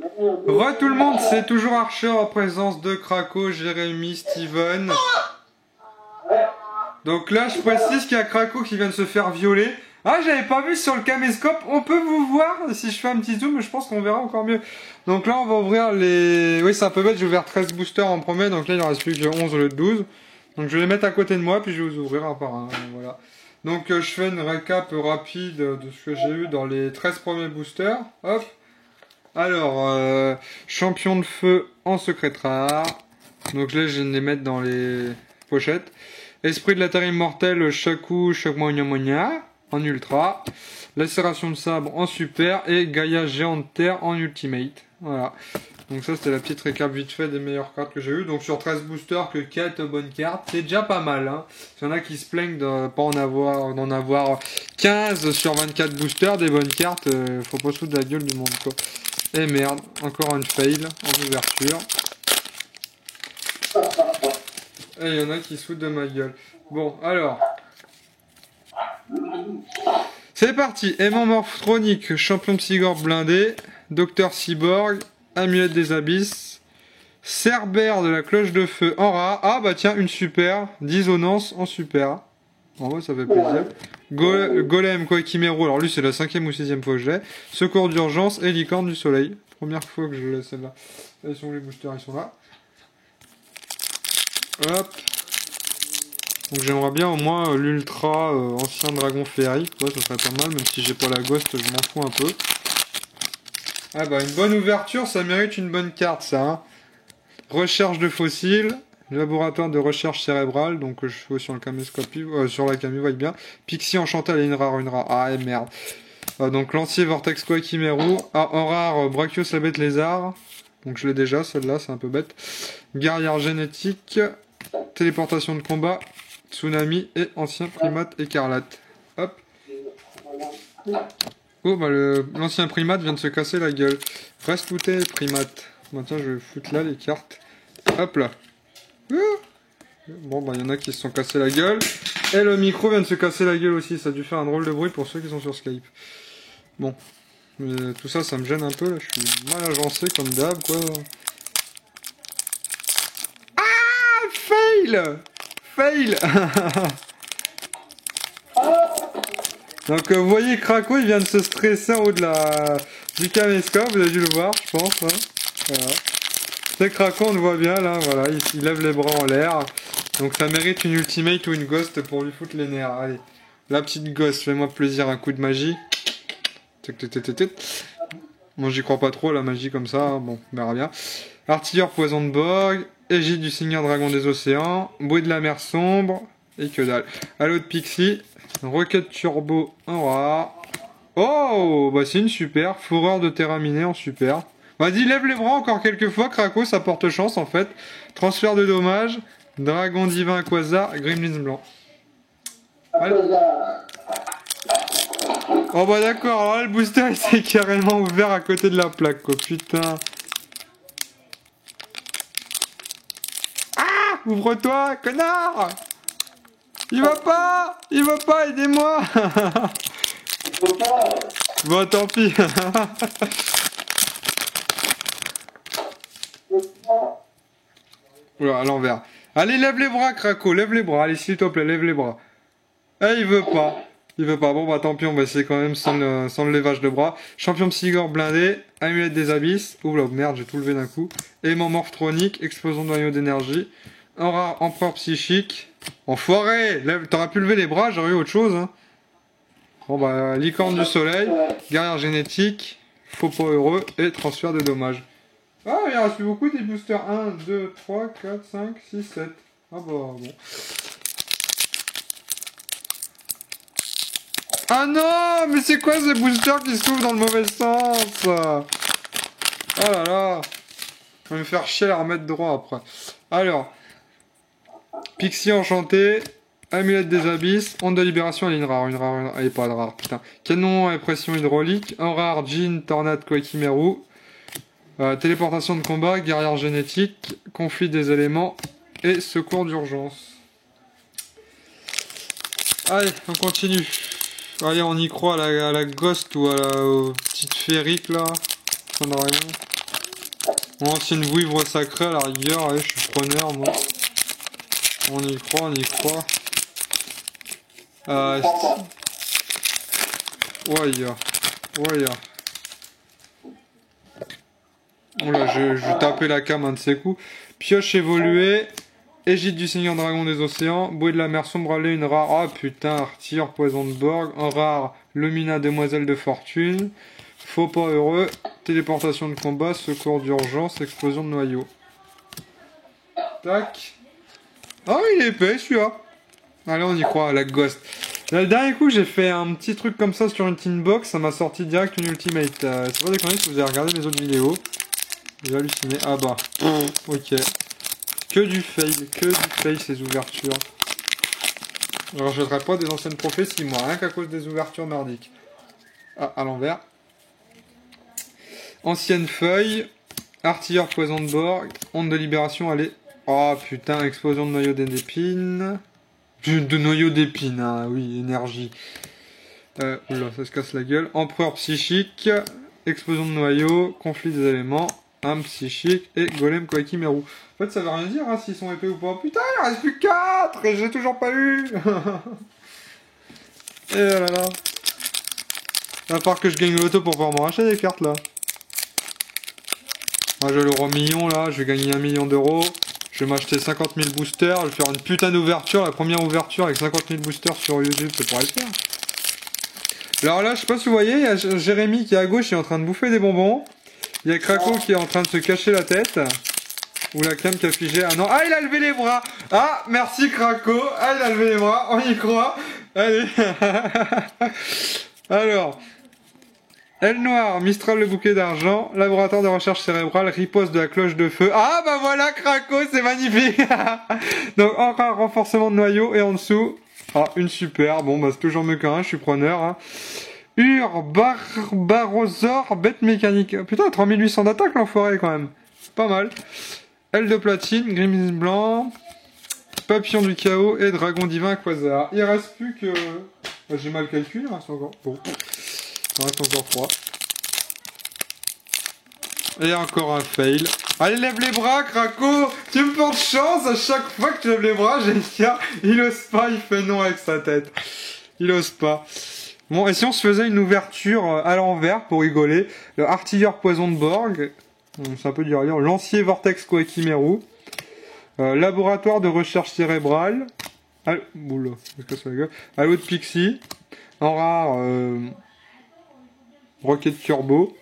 Re tout le monde, c'est toujours Archer en présence de Krakow, Jérémy, Steven. Donc là, je précise qu'il y a Krakow qui vient de se faire violer. Ah, j'avais pas vu sur le caméscope. On peut vous voir si je fais un petit zoom, mais je pense qu'on verra encore mieux. Donc là, on va ouvrir les... Oui, c'est un peu bête, j'ai ouvert 13 boosters en premier, donc là, il en reste plus que 11 au lieu de 12. Donc je vais les mettre à côté de moi, puis je vais vous ouvrir un par un. Voilà. Donc je fais une récap rapide de ce que j'ai eu dans les 13 premiers boosters. Hop. Alors, champion de feu en secret rare. Donc là, je vais les mettre dans les pochettes. Esprit de la terre immortelle, Shaku, Shakmonia en ultra. Lacération de sabre en super. Et Gaïa géant de terre en ultimate. Voilà. Donc ça, c'était la petite récap vite fait des meilleures cartes que j'ai eues. Donc sur 13 boosters, que 4 bonnes cartes. C'est déjà pas mal. Hein. Il y en a qui se plaignent de pas d'en avoir 15 sur 24 boosters. Des bonnes cartes, faut pas se foutre de la gueule du monde, quoi. Et merde, encore une fail en ouverture. Et il y en a qui se foutent de ma gueule. Bon, alors. C'est parti. Aimant Morphronique, champion psygore blindé. Docteur Cyborg, amulette des abysses. Cerbère de la cloche de feu en rare. Ah bah tiens, une super. Dissonance en super. En vrai, ça fait plaisir. Golem Koikimero, alors lui c'est la 5e ou 6e fois que je l'ai. Secours d'urgence et licorne du soleil. Première fois que je l'ai celle-là. Ils sont où les boosters, ils sont là. Hop. Donc j'aimerais bien au moins l'ultra ancien dragon féerique. Ouais, ça serait pas mal, même si j'ai pas la ghost, je m'en fous un peu. Ah bah une bonne ouverture, ça mérite une bonne carte ça. Hein. Recherche de fossiles. Laboratoire de recherche cérébrale, donc je fais sur le caméscope, sur la cam, vous voyez bien. Pixie enchanté, elle est une rare. Ah, et merde. Donc lancier Vortex Koikimeru. Ah, en rare, Brachios la bête lézard. Donc je l'ai déjà, celle-là, c'est un peu bête. Guerrière génétique. Téléportation de combat. Tsunami et ancien primate écarlate. Hop. Oh, bah l'ancien primate vient de se casser la gueule. Reste looté, primate. Bon, tiens, je vais foutre là les cartes. Hop là. Bon bah il y en a qui se sont cassés la gueule. Et le micro vient de se casser la gueule aussi. Ça a dû faire un drôle de bruit pour ceux qui sont sur Skype. Bon. Mais tout ça, ça me gêne un peu. Là. Je suis mal agencé comme d'hab quoi. Ah, fail. Fail. Donc vous voyez Krakow il vient de se stresser en haut de du caméscope. Vous avez dû le voir je pense. Hein. Voilà. C'est Krakow, on le voit bien là, voilà, il lève les bras en l'air. Donc ça mérite une ultimate ou une ghost pour lui foutre les nerfs. Allez, la petite ghost, fais-moi plaisir, un coup de magie. Moi j'y crois pas trop, la magie comme ça, bon, on verra bien. Artilleur poison de Borg, égide du Seigneur Dragon des Océans, bruit de la mer sombre, et que dalle. Halo de Pixie, roquette turbo en rare. Oh, bah c'est une super, fourreur de terraminée en super. Vas-y, lève les bras encore quelques fois, Krakow, ça porte chance en fait. Transfert de dommages, dragon divin quasar, gremlins blanc. Allez. Oh bah d'accord, alors là le booster il s'est carrément ouvert à côté de la plaque quoi, putain. Ah, ouvre-toi, connard. Il va pas, aidez-moi. Bon tant pis. Oula, à l'envers. Allez, lève les bras, Krakow, lève les bras. Allez, s'il te plaît, lève les bras. Eh, il veut pas. Il veut pas. Bon, bah tant pis, on va essayer quand même sans le levage de bras. Champion psygore blindé, amulette des abysses. Oula, merde, j'ai tout levé d'un coup. Aimant morphronique, explosion de noyau d'énergie. Un rare empereur psychique. Enfoiré. T'aurais pu lever les bras, j'aurais eu autre chose. Hein. Bon, bah, licorne du soleil, guerrière génétique, faux pas heureux et transfert de dommages. Ah, il en reste plus beaucoup des boosters. 1, 2, 3, 4, 5, 6, 7. Ah bah bon. Ah non, mais c'est quoi ces boosters qui s'ouvrent dans le mauvais sens? Oh là là. Je vais me faire chier à la remettre droit après. Alors. Pixie enchanté. Amulette des abysses. Onde de libération, elle est une rare. Elle est pas de rare, putain. Canon à pression hydraulique. Un rare, Jean, Tornade, Koikimeru. Téléportation de combat, guerrière génétique, conflit des éléments et secours d'urgence. Allez, on continue. Allez, on y croit à la ghost ou à la petite féerique là. Ça n'a rien. Ancienne vouivre sacrée à la rigueur, allez, je suis preneur moi. On y croit, on y croit. Ouais, ouais. Oula, je tapais la cam un de ces coups. Pioche évoluée. Égide du Seigneur Dragon des Océans. Bouée de la mer sombre allée, une rare. Ah putain, Arthur, poison de Borg. Un rare, Lumina, demoiselle de fortune. Faux pas heureux. Téléportation de combat, secours d'urgence, explosion de noyau. Tac. Ah, il est épais celui-là. Allez, on y croit, la ghost. Là, le dernier coup, j'ai fait un petit truc comme ça sur une tin box. Ça m'a sorti direct une ultimate. C'est pas déconner si vous avez regardé les autres vidéos. J'ai halluciné. Ah bah. Ok. Que du fail ces ouvertures. Alors je ne pas des anciennes prophéties, moi, rien qu'à cause des ouvertures merdiques. Ah, à l'envers. Ancienne feuille. Artilleur poison de Borg. Onde de libération, allez. Oh putain, explosion de noyau d'épines. De noyau d'épines, hein, oui, énergie. Oula, ça se casse la gueule. Empereur psychique. Explosion de noyau. Conflit des éléments. Âme psychique et golem Koikimeru. En fait, ça veut rien dire hein, s'ils sont épais ou pas. Putain, il en reste plus 4 et j'ai toujours pas eu. Et là là. Il va falloir que je gagne l'auto pour pouvoir m'en racheter des cartes là. Moi, j'ai l'euro million là, je vais gagner 1 million d'euros. Je vais m'acheter 50 000 boosters. Je vais faire une putain d'ouverture. La première ouverture avec 50 000 boosters sur YouTube, ça pourrait le faire. Alors là, je sais pas si vous voyez, il y a Jérémy qui est à gauche, il est en train de bouffer des bonbons. Il y a Krakow qui est en train de se cacher la tête. Ou la cam qui a figé. Ah non, ah il a levé les bras. Ah, merci Krakow. Ah, il a levé les bras, on y croit. Allez. Alors. Aile noire, Mistral le bouquet d'argent, laboratoire de recherche cérébrale, riposte de la cloche de feu. Ah bah voilà Krakow, c'est magnifique. Donc encore un renforcement de noyau et en dessous. Ah, une super. Bon bah c'est toujours mieux qu'un, je suis preneur. Hein. Barbarosaur, bête mécanique. Putain, 3800 d'attaque l'enfoiré quand même. Pas mal. Aile de platine, Grimace blanc, papillon du chaos et dragon divin quasar. Il reste plus que... Bah, j'ai mal calculé, il reste encore... Bon. Il reste encore 3. Et encore un fail. Allez, lève les bras, Krakow. Tu me portes chance à chaque fois que tu lèves les bras, j'ai tiens, il ose pas, il fait non avec sa tête. Il ose pas. Bon, et si on se faisait une ouverture à l'envers pour rigoler, le artilleur poison de Borg, c'est un peu dur à lire, lancier vortex Koikimeru, laboratoire de recherche cérébrale, oula, halo de Pixie, en rare, roquette turbo.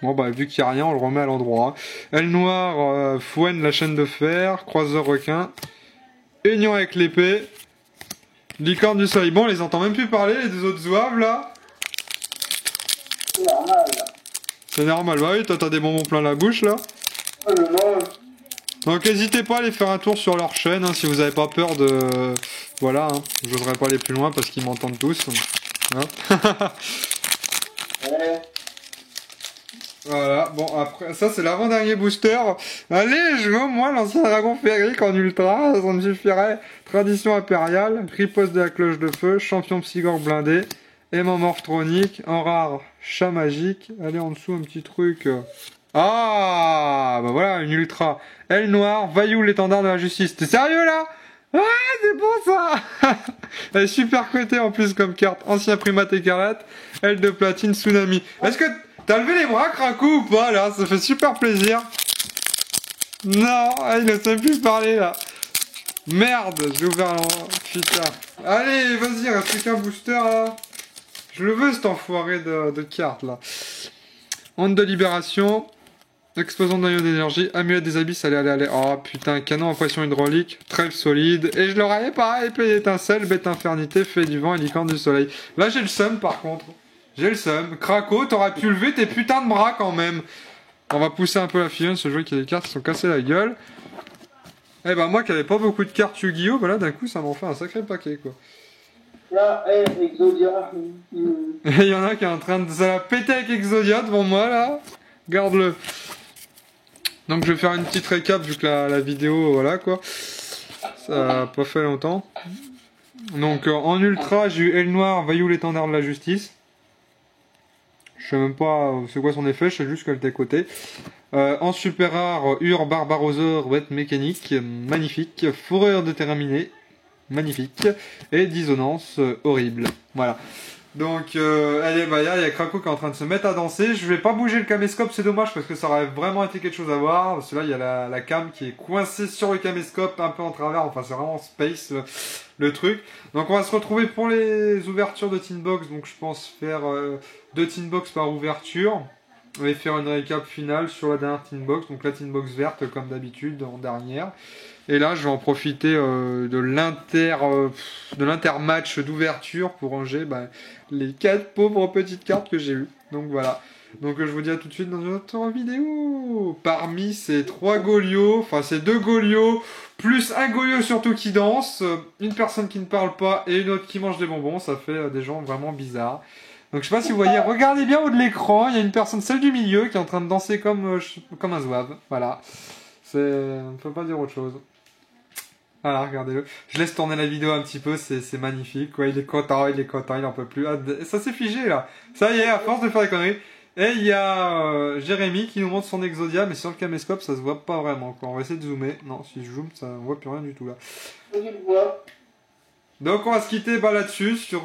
Bon bah vu qu'il n'y a rien, on le remet à l'endroit. Aile noire, Fouenne la chaîne de fer, croiseur requin, union avec l'épée. Licorne du soleil. Bon, on les entend même plus parler, les deux autres zouaves, là. C'est normal. C'est normal, bah oui, toi t'as des bonbons plein la bouche, là. Non. Donc n'hésitez pas à aller faire un tour sur leur chaîne, hein, si vous avez pas peur de... Voilà, hein. J'oserais pas aller plus loin parce qu'ils m'entendent tous. Hein. Ouais. Voilà, bon après, ça c'est l'avant-dernier booster. Allez, je veux au moins l'ancien dragon féerique en ultra, ça me suffirait. Tradition impériale, riposte de la cloche de feu, champion psygore blindé, hémomorphe tronique, en rare, chat magique. Allez, en dessous un petit truc. Ah, bah voilà, une ultra. Aile noire, Vaillou l'étendard de la justice. T'es sérieux là? Ah, c'est bon ça. Elle est super cotée en plus comme carte. Ancien primate écarlate, aile de platine, tsunami. Est-ce que... T'as levé les bras, Krakow, ou pas, là? Ça fait super plaisir. Non, il ne sait plus parler, là. Merde, j'ai ouvert l'en... Putain. Allez, vas-y, reste plus qu'un booster, là. Je le veux, cet enfoiré de cartes, là. Onde de libération. Explosion de noyau d'énergie. Amulette des abysses, allez. Oh, putain, canon à pression hydraulique. Trêve solide. Et je l'aurais pas, épée d'étincelle, bête infernité, fée du vent et licorne du soleil. Là, j'ai le seum, par contre. J'ai le seum. Krakow, t'aurais pu lever tes putains de bras quand même. On va pousser un peu la fillonne, ce jeu qui a des cartes qui sont cassées la gueule. Eh ben moi qui avais pas beaucoup de cartes Yu-Gi-Oh, bah là d'un coup ça m'en fait un sacré paquet quoi. Là, Exodia. Il y en a qui est en train de... Ça l'a pété avec Exodia devant moi là. Garde-le. Donc je vais faire une petite récap vu que la vidéo, voilà quoi. Ça a pas fait longtemps. Donc en ultra j'ai eu Aile Noire, Vaillou l'étendard de la justice. Je sais même pas c'est quoi son effet, je sais juste qu'elle était cotée. En super rare, Ur Barbarosaur Wet Mécanique, magnifique. Fourrure de Terraminée, magnifique. Et Dissonance, horrible. Voilà. Donc, allez, bah, il y a Krakow qui est en train de se mettre à danser. Je vais pas bouger le caméscope, c'est dommage parce que ça aurait vraiment été quelque chose à voir. Parce que là, il y a la cam qui est coincée sur le caméscope, un peu en travers. Enfin, c'est vraiment space le truc. Donc, on va se retrouver pour les ouvertures de Tinbox. Donc, je pense faire 2 Tinbox par ouverture. Et faire une récap finale sur la dernière Tinbox. Donc, la Tinbox verte, comme d'habitude, en dernière. Et là, je vais en profiter de l'intermatch d'ouverture pour ranger les 4 pauvres petites cartes que j'ai eues. Donc voilà. Donc je vous dis à tout de suite dans une autre vidéo. Parmi ces 3 Golios, enfin ces 2 Golios, plus un Golio surtout qui danse, une personne qui ne parle pas et une autre qui mange des bonbons, ça fait des gens vraiment bizarres. Donc je sais pas si vous voyez, regardez bien au haut de l'écran, il y a une personne, celle du milieu, qui est en train de danser comme un zouave. Voilà. On ne peut pas dire autre chose. Voilà, regardez-le. Je laisse tourner la vidéo un petit peu, c'est magnifique. Ouais, il est content, il en peut plus. Ah, ça s'est figé là. Ça y est, à force de faire des conneries. Et il y a Jérémy qui nous montre son Exodia, mais sur le caméscope, ça se voit pas vraiment, quoi. On va essayer de zoomer. Non, si je zoome, ça ne voit plus rien du tout là. Donc on va se quitter là-dessus sur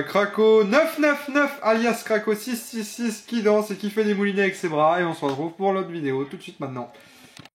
Krakow 999 alias Krakow 666 qui danse et qui fait des moulinets avec ses bras. Et on se retrouve pour l'autre vidéo tout de suite maintenant.